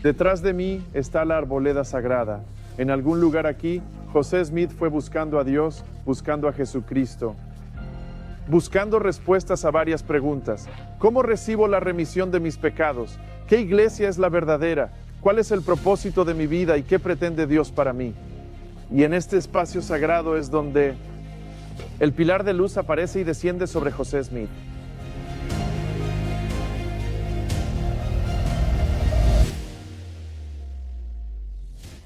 Detrás de mí está la arboleda sagrada. En algún lugar aquí, José Smith fue buscando a Dios, buscando a Jesucristo, buscando respuestas a varias preguntas. ¿Cómo recibo la remisión de mis pecados? ¿Qué iglesia es la verdadera? ¿Cuál es el propósito de mi vida y qué pretende Dios para mí? Y en este espacio sagrado es donde el pilar de luz aparece y desciende sobre José Smith.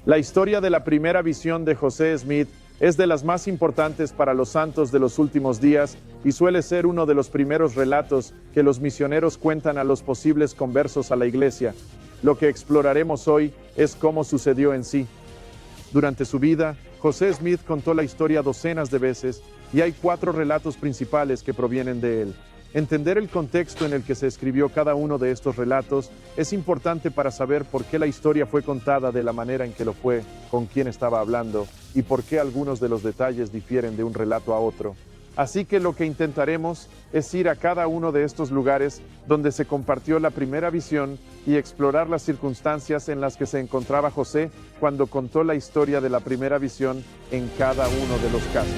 La historia de la primera visión de José Smith es de las más importantes para los santos de los últimos días y suele ser uno de los primeros relatos que los misioneros cuentan a los posibles conversos a la iglesia. Lo que exploraremos hoy es cómo sucedió en sí. Durante su vida, José Smith contó la historia docenas de veces y hay 4 relatos principales que provienen de él. Entender el contexto en el que se escribió cada uno de estos relatos es importante para saber por qué la historia fue contada de la manera en que lo fue, con quién estaba hablando y por qué algunos de los detalles difieren de un relato a otro. Así que lo que intentaremos es ir a cada uno de estos lugares donde se compartió la primera visión y explorar las circunstancias en las que se encontraba José cuando contó la historia de la primera visión en cada uno de los casos.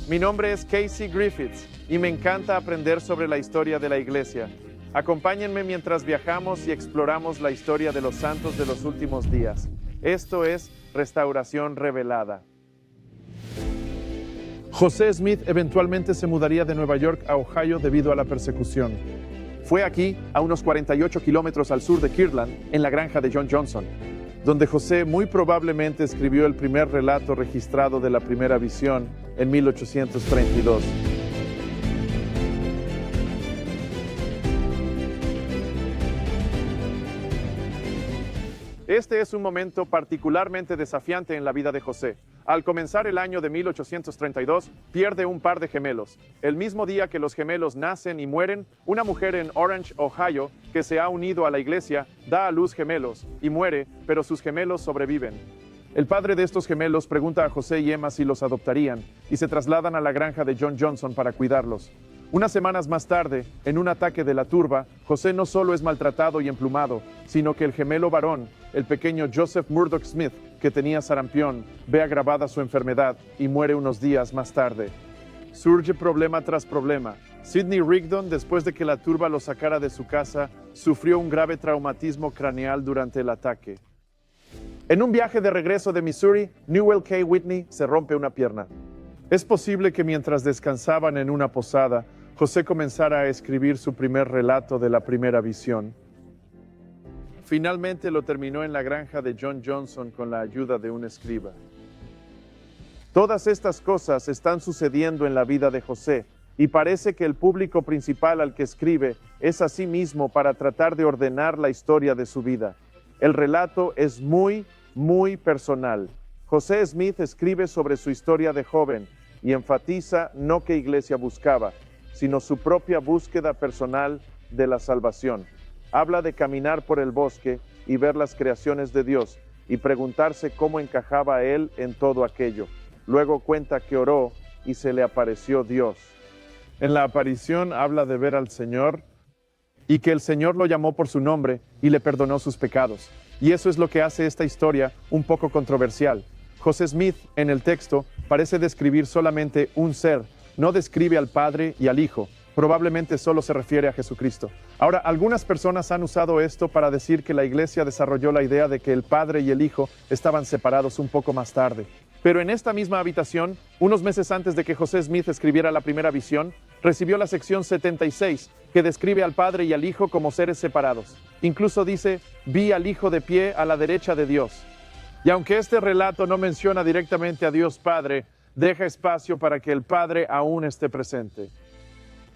Mi nombre es Casey Griffiths y me encanta aprender sobre la historia de la iglesia. Acompáñenme mientras viajamos y exploramos la historia de los santos de los últimos días. Esto es Restauración Revelada. José Smith eventualmente se mudaría de Nueva York a Ohio debido a la persecución. Fue aquí, a unos 48 kilómetros al sur de Kirtland, en la granja de John Johnson, donde José muy probablemente escribió el primer relato registrado de la primera visión en 1832. Este es un momento particularmente desafiante en la vida de José. Al comenzar el año de 1832, pierde un par de gemelos. El mismo día que los gemelos nacen y mueren, una mujer en Orange, Ohio, que se ha unido a la iglesia, da a luz gemelos y muere, pero sus gemelos sobreviven. El padre de estos gemelos pregunta a José y Emma si los adoptarían y se trasladan a la granja de John Johnson para cuidarlos. Unas semanas más tarde, en un ataque de la turba, José no solo es maltratado y emplumado, sino que el gemelo varón, el pequeño Joseph Murdoch Smith, que tenía sarampión, ve agravada su enfermedad y muere unos días más tarde. Surge problema tras problema. Sidney Rigdon, después de que la turba lo sacara de su casa, sufrió un grave traumatismo craneal durante el ataque. En un viaje de regreso de Missouri, Newell K. Whitney se rompe una pierna. Es posible que mientras descansaban en una posada, José comenzara a escribir su primer relato de la primera visión. Finalmente lo terminó en la granja de John Johnson con la ayuda de un escriba. Todas estas cosas están sucediendo en la vida de José, y parece que el público principal al que escribe es a sí mismo para tratar de ordenar la historia de su vida. El relato es muy personal. José Smith escribe sobre su historia de joven y enfatiza no qué iglesia buscaba, sino su propia búsqueda personal de la salvación. Habla de caminar por el bosque y ver las creaciones de Dios y preguntarse cómo encajaba él en todo aquello. Luego cuenta que oró y se le apareció Dios. En la aparición habla de ver al Señor y que el Señor lo llamó por su nombre y le perdonó sus pecados. Y eso es lo que hace esta historia un poco controversial. José Smith, en el texto, parece describir solamente un ser, no describe al Padre y al Hijo. Probablemente solo se refiere a Jesucristo. Ahora, algunas personas han usado esto para decir que la iglesia desarrolló la idea de que el Padre y el Hijo estaban separados un poco más tarde. Pero en esta misma habitación, unos meses antes de que José Smith escribiera la primera visión, recibió la sección 76, que describe al Padre y al Hijo como seres separados. Incluso dice, vi al Hijo de pie a la derecha de Dios. Y aunque este relato no menciona directamente a Dios Padre, deja espacio para que el Padre aún esté presente.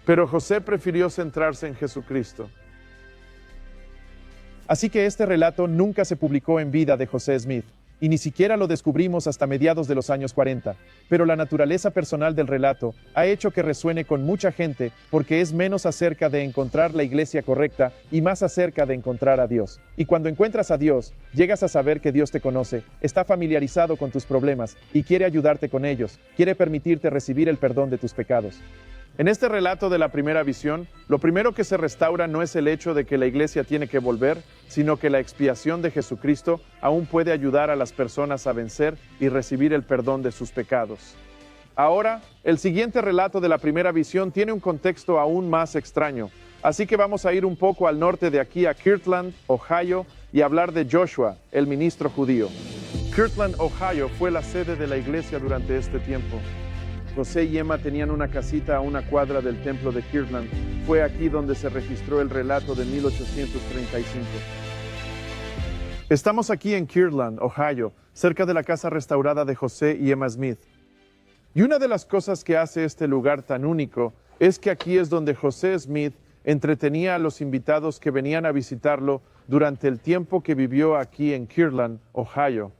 Pero José prefirió centrarse en Jesucristo. Así que este relato nunca se publicó en vida de José Smith. y ni siquiera lo descubrimos hasta mediados de los años 40, pero la naturaleza personal del relato ha hecho que resuene con mucha gente porque es menos acerca de encontrar la iglesia correcta y más acerca de encontrar a Dios. Y cuando encuentras a Dios, llegas a saber que Dios te conoce, está familiarizado con tus problemas y quiere ayudarte con ellos, quiere permitirte recibir el perdón de tus pecados. En este relato de la primera visión, lo primero que se restaura no es el hecho de que la iglesia tiene que volver, sino que la expiación de Jesucristo aún puede ayudar a las personas a vencer y recibir el perdón de sus pecados. Ahora, el siguiente relato de la primera visión tiene un contexto aún más extraño, así que vamos a ir un poco al norte de aquí a Kirtland, Ohio, y hablar de Joshua, el ministro judío. Kirtland, Ohio, fue la sede de la iglesia durante este tiempo. José y Emma tenían una casita a una cuadra del templo de Kirtland. Fue aquí donde se registró el relato de 1835. Estamos aquí en Kirtland, Ohio, cerca de la casa restaurada de José y Emma Smith. Y una de las cosas que hace este lugar tan único es que aquí es donde José Smith entretenía a los invitados que venían a visitarlo durante el tiempo que vivió aquí en Kirtland, Ohio.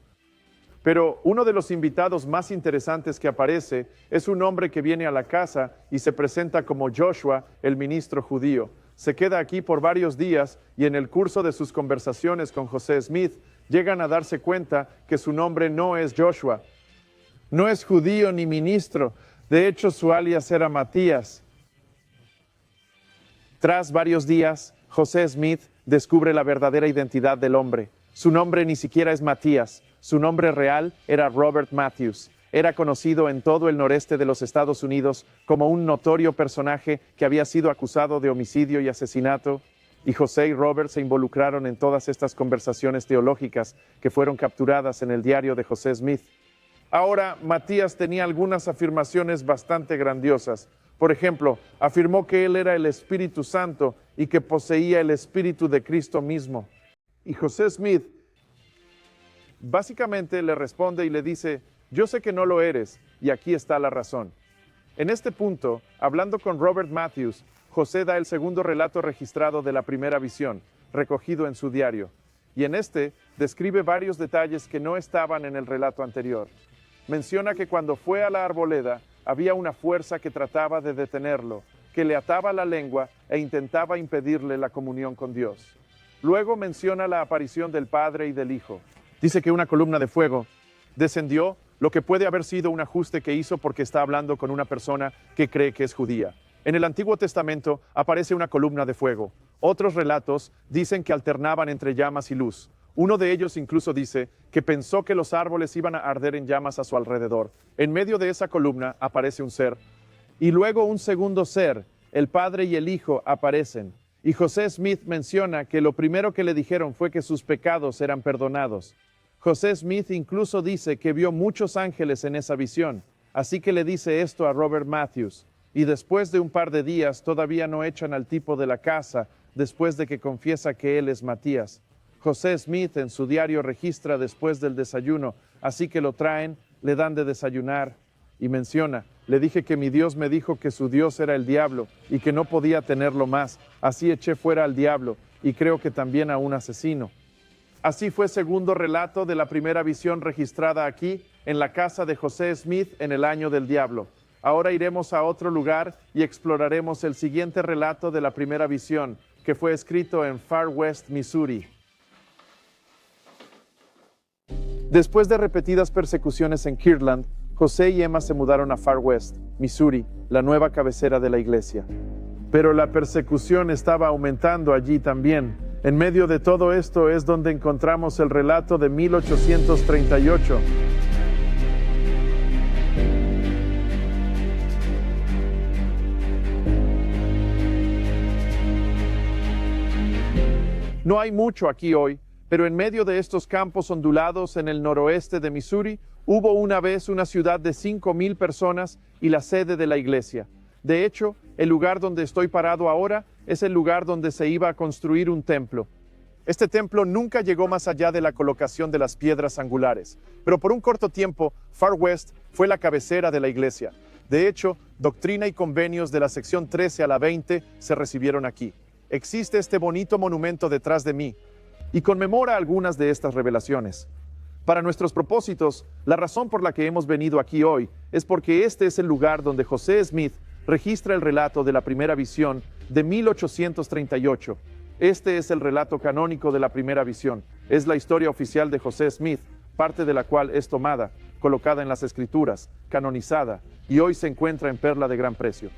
Pero uno de los invitados más interesantes que aparece es un hombre que viene a la casa y se presenta como Joshua, el ministro judío. Se queda aquí por varios días y en el curso de sus conversaciones con José Smith llegan a darse cuenta que su nombre no es Joshua. No es judío ni ministro. De hecho, su alias era Matías. Tras varios días, José Smith descubre la verdadera identidad del hombre. Su nombre ni siquiera es Matías. Su nombre real era Robert Matthews. Era conocido en todo el noreste de los Estados Unidos como un notorio personaje que había sido acusado de homicidio y asesinato. Y José y Robert se involucraron en todas estas conversaciones teológicas que fueron capturadas en el diario de José Smith. Ahora, Matías tenía algunas afirmaciones bastante grandiosas. Por ejemplo, afirmó que él era el Espíritu Santo y que poseía el Espíritu de Cristo mismo. Y José Smith básicamente le responde y le dice, yo sé que no lo eres, y aquí está la razón. En este punto, hablando con Robert Matthews, José da el segundo relato registrado de la primera visión, recogido en su diario, y en este describe varios detalles que no estaban en el relato anterior. Menciona que cuando fue a la arboleda, había una fuerza que trataba de detenerlo, que le ataba la lengua e intentaba impedirle la comunión con Dios. Luego menciona la aparición del Padre y del Hijo. Dice que una columna de fuego descendió, lo que puede haber sido un ajuste que hizo porque está hablando con una persona que cree que es judía. En el Antiguo Testamento aparece una columna de fuego. Otros relatos dicen que alternaban entre llamas y luz. Uno de ellos incluso dice que pensó que los árboles iban a arder en llamas a su alrededor. En medio de esa columna aparece un ser. Y luego un segundo ser, el Padre y el Hijo, aparecen. Y José Smith menciona que lo primero que le dijeron fue que sus pecados eran perdonados. José Smith incluso dice que vio muchos ángeles en esa visión, así que le dice esto a Robert Matthews. Y después de un par de días todavía no echan al tipo de la casa, después de que confiesa que él es Matías. José Smith en su diario registra después del desayuno, así que lo traen, le dan de desayunar y menciona, le dije que mi Dios me dijo que su Dios era el diablo y que no podía tenerlo más, así eché fuera al diablo y creo que también a un asesino. Así fue segundo relato de la primera visión registrada aquí, en la casa de José Smith en el año del diablo. Ahora iremos a otro lugar y exploraremos el siguiente relato de la primera visión, que fue escrito en Far West, Missouri. Después de repetidas persecuciones en Kirtland, José y Emma se mudaron a Far West, Missouri, la nueva cabecera de la iglesia. Pero la persecución estaba aumentando allí también. En medio de todo esto es donde encontramos el relato de 1838. No hay mucho aquí hoy, pero en medio de estos campos ondulados en el noroeste de Missouri, hubo una vez una ciudad de 5,000 personas y la sede de la iglesia. De hecho, el lugar donde estoy parado ahora es el lugar donde se iba a construir un templo. Este templo nunca llegó más allá de la colocación de las piedras angulares, pero por un corto tiempo, Far West fue la cabecera de la iglesia. De hecho, doctrina y convenios de la sección 13 a la 20 se recibieron aquí. Existe este bonito monumento detrás de mí y conmemora algunas de estas revelaciones. Para nuestros propósitos, la razón por la que hemos venido aquí hoy es porque este es el lugar donde José Smith registra el relato de la primera visión de 1838. Este es el relato canónico de la primera visión. Es la historia oficial de José Smith, parte de la cual es tomada, colocada en las Escrituras, canonizada, y hoy se encuentra en perla de gran precio.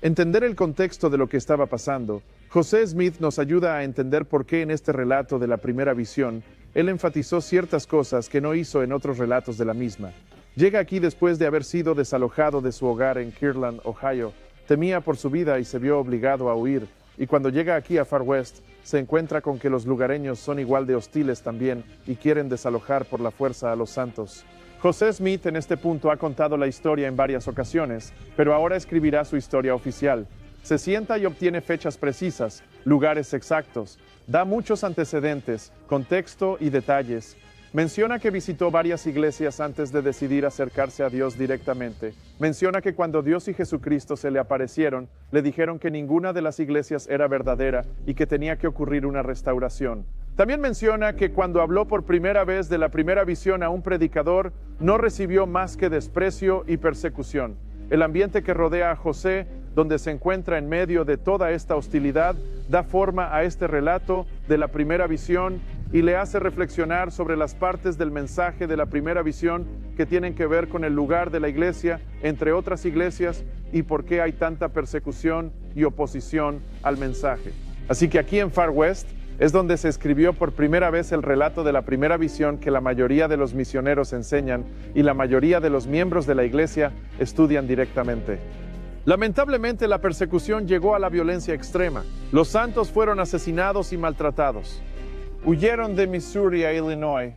Entender el contexto de lo que estaba pasando, José Smith nos ayuda a entender por qué en este relato de la primera visión, él enfatizó ciertas cosas que no hizo en otros relatos de la misma. Llega aquí después de haber sido desalojado de su hogar en Kirtland, Ohio. Temía por su vida y se vio obligado a huir. Y cuando llega aquí a Far West, se encuentra con que los lugareños son igual de hostiles también y quieren desalojar por la fuerza a los santos. José Smith en este punto ha contado la historia en varias ocasiones, pero ahora escribirá su historia oficial. Se sienta y obtiene fechas precisas, lugares exactos, da muchos antecedentes, contexto y detalles. Menciona que visitó varias iglesias antes de decidir acercarse a Dios directamente. Menciona que cuando Dios y Jesucristo se le aparecieron, le dijeron que ninguna de las iglesias era verdadera y que tenía que ocurrir una restauración. También menciona que cuando habló por primera vez de la primera visión a un predicador, no recibió más que desprecio y persecución. El ambiente que rodea a José, donde se encuentra en medio de toda esta hostilidad, da forma a este relato de la primera visión y le hace reflexionar sobre las partes del mensaje de la primera visión que tienen que ver con el lugar de la iglesia, entre otras iglesias, y por qué hay tanta persecución y oposición al mensaje. Así que aquí en Far West es donde se escribió por primera vez el relato de la primera visión que la mayoría de los misioneros enseñan y la mayoría de los miembros de la iglesia estudian directamente. Lamentablemente, la persecución llegó a la violencia extrema. Los santos fueron asesinados y maltratados. Huyeron de Missouri a Illinois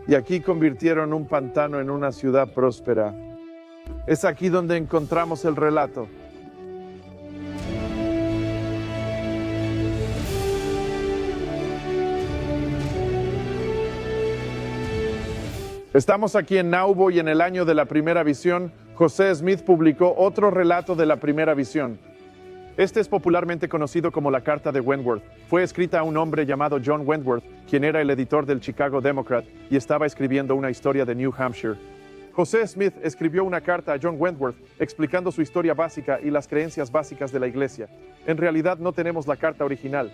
y aquí convirtieron un pantano en una ciudad próspera. Es aquí donde encontramos el relato. Estamos aquí en Nauvoo y en el año de la primera visión, José Smith publicó otro relato de la primera visión. Este es popularmente conocido como la Carta de Wentworth. Fue escrita a un hombre llamado John Wentworth, quien era el editor del Chicago Democrat y estaba escribiendo una historia de New Hampshire. José Smith escribió una carta a John Wentworth explicando su historia básica y las creencias básicas de la iglesia. En realidad no tenemos la carta original.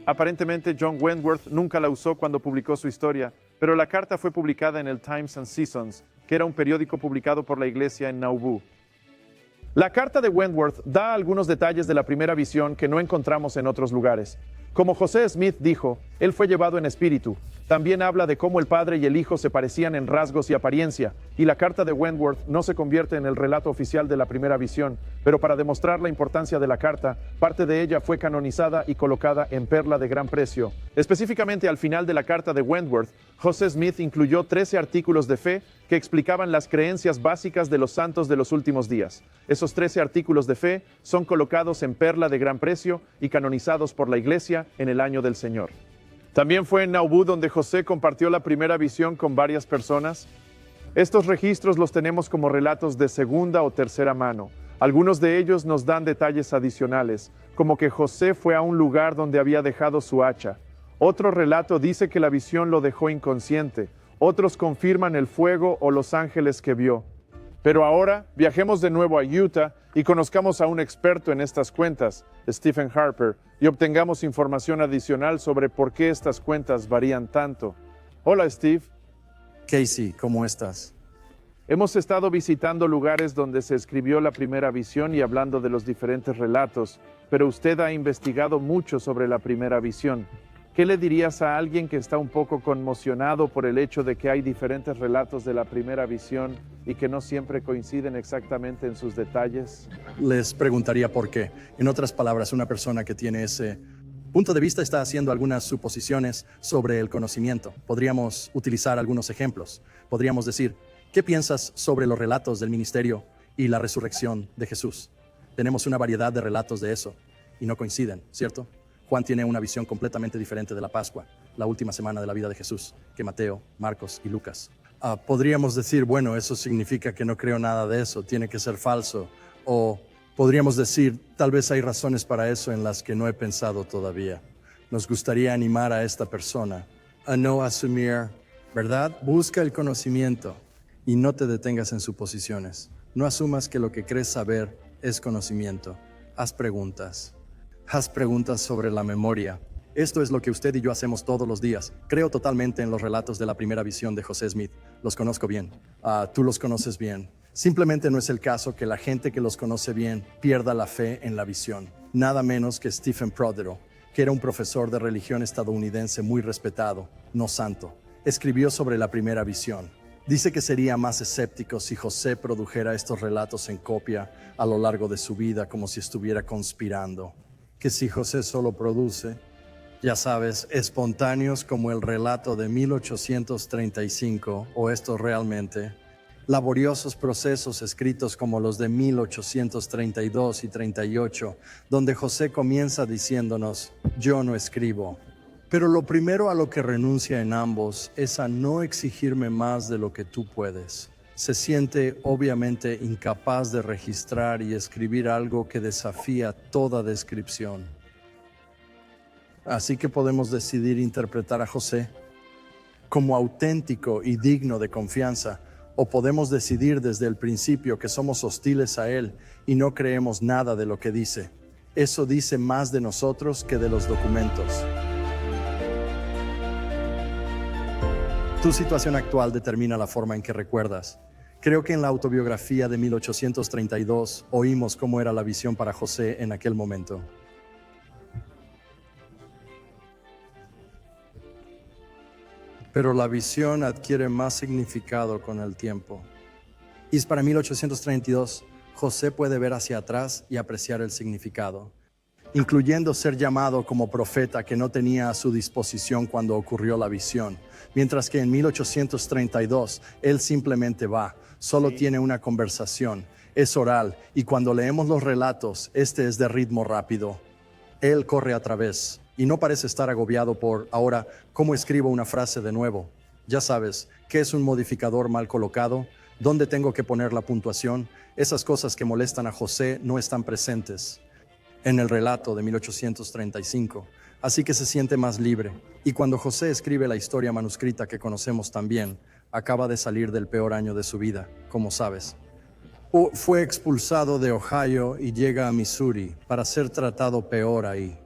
Aparentemente John Wentworth nunca la usó cuando publicó su historia, pero la carta fue publicada en el Times and Seasons, que era un periódico publicado por la iglesia en Nauvoo. La carta de Wentworth da algunos detalles de la primera visión que no encontramos en otros lugares. Como José Smith dijo, él fue llevado en espíritu. También habla de cómo el padre y el hijo se parecían en rasgos y apariencia, y la carta de Wentworth no se convierte en el relato oficial de la primera visión, pero para demostrar la importancia de la carta, parte de ella fue canonizada y colocada en perla de gran precio. Específicamente al final de la carta de Wentworth, José Smith incluyó 13 artículos de fe que explicaban las creencias básicas de los santos de los últimos días. Esos 13 artículos de fe son colocados en perla de gran precio y canonizados por la iglesia en el año del Señor. También fue en Nauvoo donde José compartió la primera visión con varias personas. Estos registros los tenemos como relatos de segunda o tercera mano. Algunos de ellos nos dan detalles adicionales, como que José fue a un lugar donde había dejado su hacha. Otro relato dice que la visión lo dejó inconsciente. Otros confirman el fuego o los ángeles que vio. Pero ahora viajemos de nuevo a Utah y conozcamos a un experto en estas cuentas, Stephen Harper, y obtengamos información adicional sobre por qué estas cuentas varían tanto. Hola, Steve. Casey, ¿cómo estás? Hemos estado visitando lugares donde se escribió la primera visión y hablando de los diferentes relatos, pero usted ha investigado mucho sobre la primera visión. ¿Qué le dirías a alguien que está un poco conmocionado por el hecho de que hay diferentes relatos de la primera visión y que no siempre coinciden exactamente en sus detalles? Les preguntaría por qué. En otras palabras, una persona que tiene ese punto de vista está haciendo algunas suposiciones sobre el conocimiento. Podríamos utilizar algunos ejemplos. Podríamos decir, ¿qué piensas sobre los relatos del ministerio y la resurrección de Jesús? Tenemos una variedad de relatos de eso y no coinciden, ¿cierto? Juan tiene una visión completamente diferente de la Pascua, la última semana de la vida de Jesús, que Mateo, Marcos y Lucas. Podríamos decir, bueno, eso significa que no creo nada de eso, tiene que ser falso. O podríamos decir, tal vez hay razones para eso en las que no he pensado todavía. Nos gustaría animar a esta persona a no asumir ¿verdad? Busca el conocimiento y no te detengas en suposiciones. No asumas que lo que crees saber es conocimiento. Haz preguntas. Haz preguntas sobre la memoria. Esto es lo que usted y yo hacemos todos los días. Creo totalmente en los relatos de la primera visión de José Smith. Los conozco bien. Tú los conoces bien. Simplemente no es el caso que la gente que los conoce bien pierda la fe en la visión. Nada menos que Stephen Prodero, que era un profesor de religión estadounidense muy respetado, no santo. Escribió sobre la primera visión. Dice que sería más escéptico si José produjera estos relatos en copia a lo largo de su vida, como si estuviera conspirando. Que si José solo produce, ya sabes, espontáneos como el relato de 1835, o estos realmente laboriosos procesos escritos como los de 1832 y 38, donde José comienza diciéndonos, yo no escribo. Pero lo primero a lo que renuncia en ambos es a no exigirme más de lo que tú puedes. Se siente obviamente incapaz de registrar y escribir algo que desafía toda descripción. Así que podemos decidir interpretar a José como auténtico y digno de confianza, o podemos decidir desde el principio que somos hostiles a él y no creemos nada de lo que dice. Eso dice más de nosotros que de los documentos. Tu situación actual determina la forma en que recuerdas. Creo que en la autobiografía de 1832 oímos cómo era la visión para José en aquel momento. Pero la visión adquiere más significado con el tiempo. Y es para 1832, José puede ver hacia atrás y apreciar el significado, incluyendo ser llamado como profeta que no tenía a su disposición cuando ocurrió la visión, mientras que en 1832 él simplemente va, solo tiene una conversación, es oral, y cuando leemos los relatos, este es de ritmo rápido. Él corre a través y no parece estar agobiado por, ahora, ¿cómo escribo una frase de nuevo? Ya sabes, ¿qué es un modificador mal colocado? ¿Dónde tengo que poner la puntuación? Esas cosas que molestan a José no están presentes en el relato de 1835, así que se siente más libre. Y cuando José escribe la historia manuscrita que conocemos también, acaba de salir del peor año de su vida, como sabes. Fue expulsado de Ohio y llega a Missouri para ser tratado peor ahí.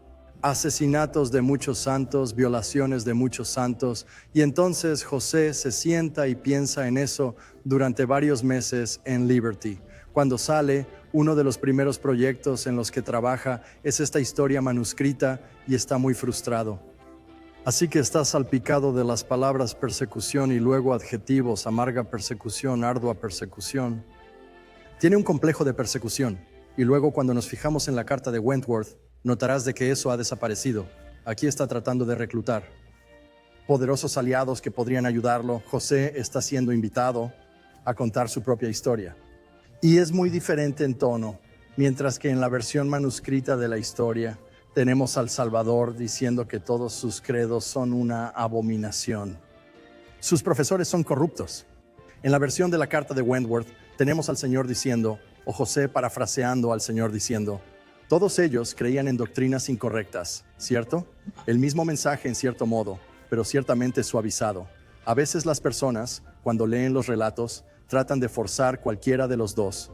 Asesinatos de muchos santos, violaciones de muchos santos, y entonces José se sienta y piensa en eso durante varios meses en Liberty. Cuando sale, uno de los primeros proyectos en los que trabaja es esta historia manuscrita y está muy frustrado. Así que está salpicado de las palabras persecución y luego adjetivos, amarga persecución, ardua persecución. Tiene un complejo de persecución, y luego cuando nos fijamos en la carta de Wentworth, notarás de que eso ha desaparecido. Aquí está tratando de reclutar poderosos aliados que podrían ayudarlo. José está siendo invitado a contar su propia historia. Y es muy diferente en tono, mientras que en la versión manuscrita de la historia tenemos al Salvador diciendo que todos sus credos son una abominación. Sus profesores son corruptos. En la versión de la carta de Wentworth tenemos al Señor diciendo, o José parafraseando al Señor diciendo, todos ellos creían en doctrinas incorrectas, ¿cierto? El mismo mensaje en cierto modo, pero ciertamente suavizado. A veces las personas, cuando leen los relatos, tratan de forzar cualquiera de los dos.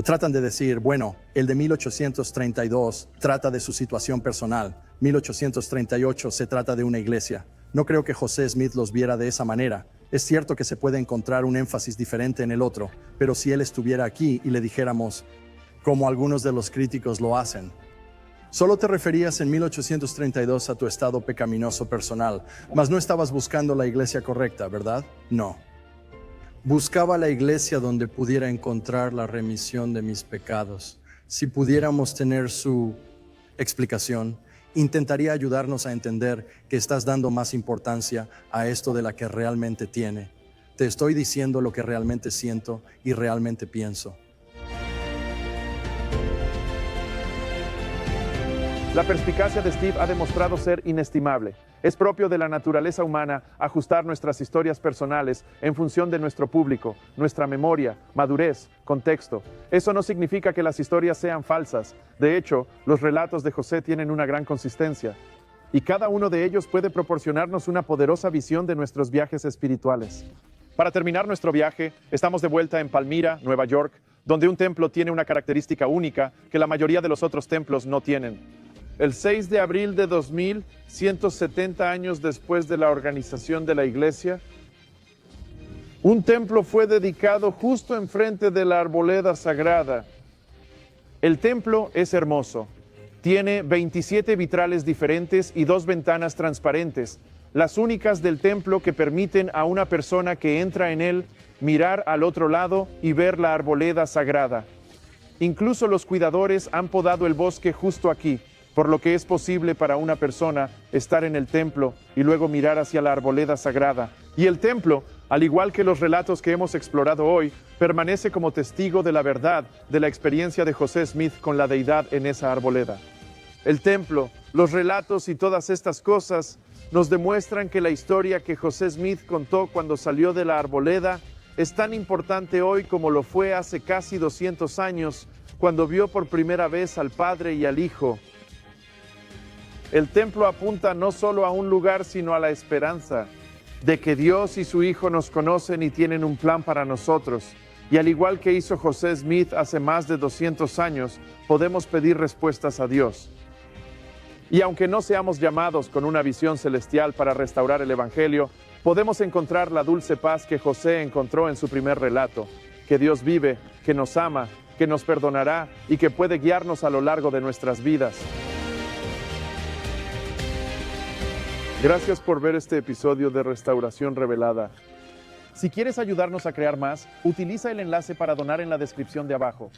Tratan de decir, bueno, el de 1832 trata de su situación personal, 1838 se trata de una iglesia. No creo que José Smith los viera de esa manera. Es cierto que se puede encontrar un énfasis diferente en el otro, pero si él estuviera aquí y le dijéramos, como algunos de los críticos lo hacen, solo te referías en 1832 a tu estado pecaminoso personal, mas no estabas buscando la iglesia correcta, ¿verdad? No. Buscaba la iglesia donde pudiera encontrar la remisión de mis pecados. Si pudiéramos tener su explicación, intentaría ayudarnos a entender que estás dando más importancia a esto de la que realmente tiene. Te estoy diciendo lo que realmente siento y realmente pienso. La perspicacia de Steve ha demostrado ser inestimable. Es propio de la naturaleza humana ajustar nuestras historias personales en función de nuestro público, nuestra memoria, madurez, contexto. Eso no significa que las historias sean falsas. De hecho, los relatos de José tienen una gran consistencia. y cada uno de ellos puede proporcionarnos una poderosa visión de nuestros viajes espirituales. Para terminar nuestro viaje, estamos de vuelta en Palmyra, Nueva York, donde un templo tiene una característica única que la mayoría de los otros templos no tienen. El 6 de abril de 2000, 170 años después de la organización de la iglesia, un templo fue dedicado justo enfrente de la arboleda sagrada. El templo es hermoso. Tiene 27 vitrales diferentes y 2 ventanas transparentes, las únicas del templo que permiten a una persona que entra en él mirar al otro lado y ver la arboleda sagrada. Incluso los cuidadores han podado el bosque justo aquí, por lo que es posible para una persona estar en el templo y luego mirar hacia la arboleda sagrada. Y el templo, al igual que los relatos que hemos explorado hoy, permanece como testigo de la verdad de la experiencia de José Smith con la deidad en esa arboleda. El templo, los relatos y todas estas cosas nos demuestran que la historia que José Smith contó cuando salió de la arboleda es tan importante hoy como lo fue hace casi 200 años, cuando vio por primera vez al Padre y al Hijo. El templo apunta no solo a un lugar, sino a la esperanza de que Dios y su Hijo nos conocen y tienen un plan para nosotros. Y al igual que hizo José Smith hace más de 200 años, podemos pedir respuestas a Dios. Y aunque no seamos llamados con una visión celestial para restaurar el Evangelio, podemos encontrar la dulce paz que José encontró en su primer relato, que Dios vive, que nos ama, que nos perdonará y que puede guiarnos a lo largo de nuestras vidas. Gracias por ver este episodio de Restauración Revelada. Si quieres ayudarnos a crear más, utiliza el enlace para donar en la descripción de abajo.